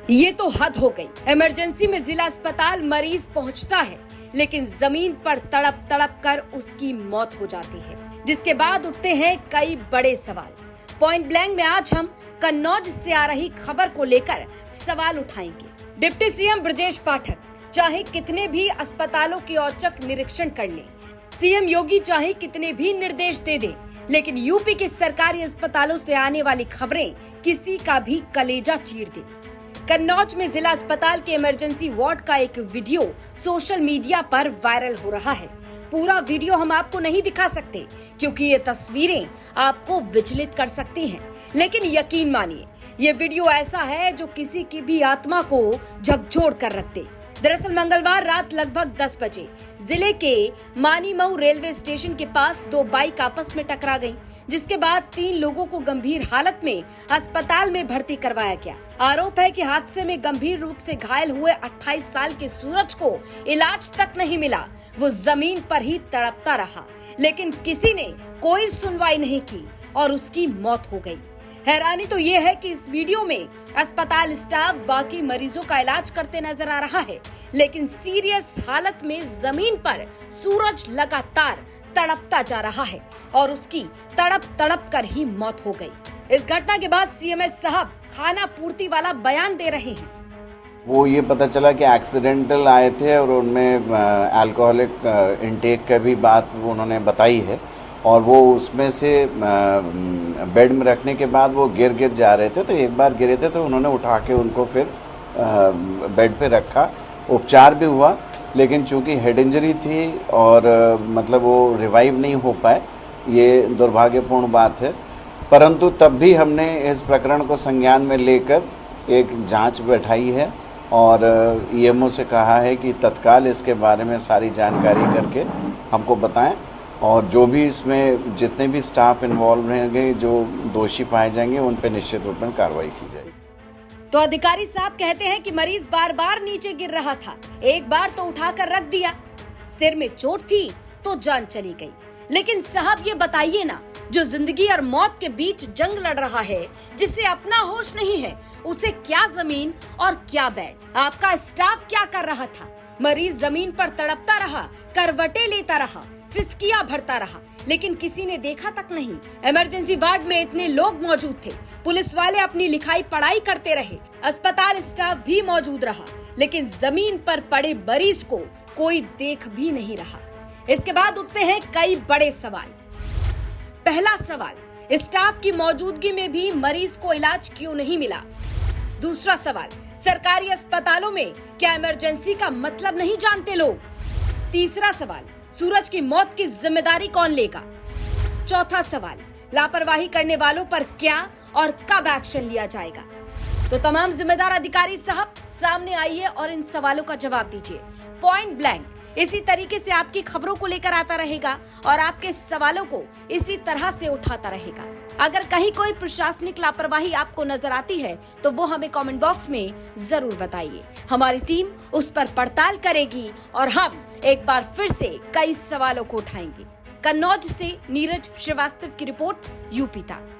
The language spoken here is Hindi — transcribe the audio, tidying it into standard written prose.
ये तो हद हो गई। इमरजेंसी में जिला अस्पताल मरीज पहुंचता है, लेकिन जमीन पर तड़प तड़प कर उसकी मौत हो जाती है, जिसके बाद उठते हैं कई बड़े सवाल। पॉइंट ब्लैंक में आज हम कन्नौज से आ रही खबर को लेकर सवाल उठाएंगे। डिप्टी सीएम ब्रजेश पाठक चाहे कितने भी अस्पतालों की औचक निरीक्षण कर लें, सीएम योगी चाहे कितने भी निर्देश दे दे, लेकिन यूपी के सरकारी अस्पतालों से आने वाली खबरें किसी का भी कलेजा चीर दे। कन्नौज में जिला अस्पताल के इमरजेंसी वार्ड का एक वीडियो सोशल मीडिया पर वायरल हो रहा है। पूरा वीडियो हम आपको नहीं दिखा सकते क्योंकि ये तस्वीरें आपको विचलित कर सकती हैं, लेकिन यकीन मानिए ये वीडियो ऐसा है जो किसी की भी आत्मा को झकझोर कर रख दे। दरअसल मंगलवार रात लगभग 10 बजे जिले के मानीमऊ रेलवे स्टेशन के पास दो बाइक आपस में टकरा गईं, जिसके बाद 3 लोगों को गंभीर हालत में अस्पताल में भर्ती करवाया गया। आरोप है कि हादसे में गंभीर रूप से घायल हुए 28 साल के सूरज को इलाज तक नहीं मिला। वो जमीन पर ही तड़पता रहा, लेकिन किसी ने कोई सुनवाई नहीं की और उसकी मौत हो गई। हैरानी तो ये है कि इस वीडियो में अस्पताल स्टाफ बाकी मरीजों का इलाज करते नजर आ रहा है, लेकिन सीरियस हालत में जमीन पर सूरज लगातार तड़पता जा रहा है और उसकी तड़प तड़प कर ही मौत हो गई। इस घटना के बाद सीएमएस साहब खाना पूर्ति वाला बयान दे रहे हैं। वो ये पता चला कि एक्सीडेंटल आए थे और उनमें अल्कोहलिक इनटेक का भी बात उन्होंने बताई है, और वो उसमें से बेड में रखने के बाद वो गिर जा रहे थे, तो एक बार गिरे थे तो उन्होंने उठा के उनको फिर बेड पे रखा, उपचार भी हुआ, लेकिन चूंकि हेड इंजरी थी और मतलब वो रिवाइव नहीं हो पाए, ये दुर्भाग्यपूर्ण बात है। परंतु तब भी हमने इस प्रकरण को संज्ञान में लेकर एक जांच बैठाई है और ईएमओ से कहा है कि तत्काल इसके बारे में सारी जानकारी करके हमको बताएं, और जो भी इसमें जितने भी स्टाफ इन्वॉल्व रहेंगे, जो दोषी पाए जाएंगे, उन पर निश्चित रूप में कार्रवाई की जाएगी। तो अधिकारी साहब कहते हैं कि मरीज बार बार नीचे गिर रहा था, एक बार तो उठाकर रख दिया, सिर में चोट थी तो जान चली गई। लेकिन साहब ये बताइए ना, जो जिंदगी और मौत के बीच जंग लड़ रहा है, जिसे अपना होश नहीं है, उसे क्या जमीन और क्या बेड? आपका स्टाफ क्या कर रहा था? मरीज जमीन पर तड़पता रहा, करवटें लेता रहा, सिसकियां भरता रहा, लेकिन किसी ने देखा तक नहीं। इमरजेंसी वार्ड में इतने लोग मौजूद थे, पुलिस वाले अपनी लिखाई पढ़ाई करते रहे, अस्पताल स्टाफ भी मौजूद रहा, लेकिन जमीन पर पड़े मरीज को कोई देख भी नहीं रहा। इसके बाद उठते हैं कई बड़े सवाल। पहला सवाल, स्टाफ की मौजूदगी में भी मरीज को इलाज क्यों नहीं मिला? दूसरा सवाल, सरकारी अस्पतालों में क्या इमरजेंसी का मतलब नहीं जानते लोग? तीसरा सवाल, सूरज की मौत की जिम्मेदारी कौन लेगा? चौथा सवाल, लापरवाही करने वालों पर क्या और कब एक्शन लिया जाएगा? तो तमाम जिम्मेदार अधिकारी साहब सामने आइए और इन सवालों का जवाब दीजिए। पॉइंट ब्लैंक इसी तरीके से आपकी खबरों को लेकर आता रहेगा और आपके सवालों को इसी तरह से उठाता रहेगा। अगर कहीं कोई प्रशासनिक लापरवाही आपको नजर आती है तो वो हमें कमेंट बॉक्स में जरूर बताइए। हमारी टीम उस पर पड़ताल करेगी और हम एक बार फिर से कई सवालों को उठाएंगे। कन्नौज से नीरज श्रीवास्तव की रिपोर्ट, यूपी तक।